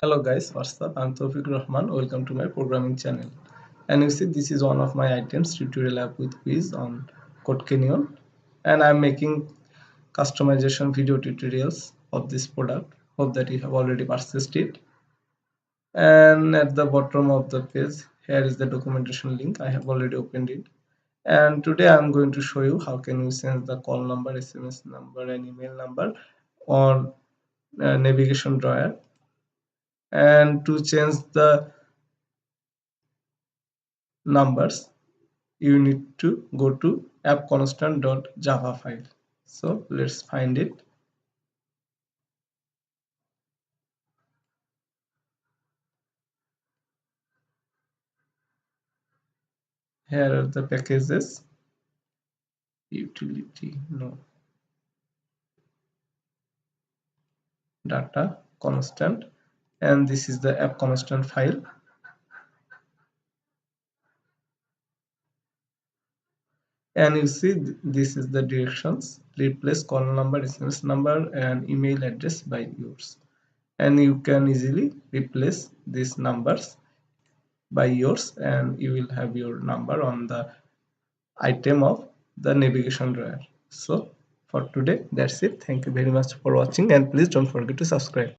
Hello guys, what's up? I'm Taufiqur Rahman. Welcome to my programming channel. And you see, this is one of my items tutorial app with quiz on Code Canyon, and I'm making customization video tutorials of this product. Hope that you have already purchased it. And at the bottom of the page, here is the documentation link. I have already opened it. And today I'm going to show you how can you change the call number, SMS number, and email number on navigation drawer. And to change the numbers, you need to go to appconstant.java file. So let's find it. Here are the packages. Utility, no, data constant, and this is the app constant file. And you see this is the directions: replace call number, SMS number, and email address by yours. And you can easily replace these numbers by yours, and you will have your number on the item of the navigation drawer. So for today, that's it. Thank you very much for watching, and please don't forget to subscribe.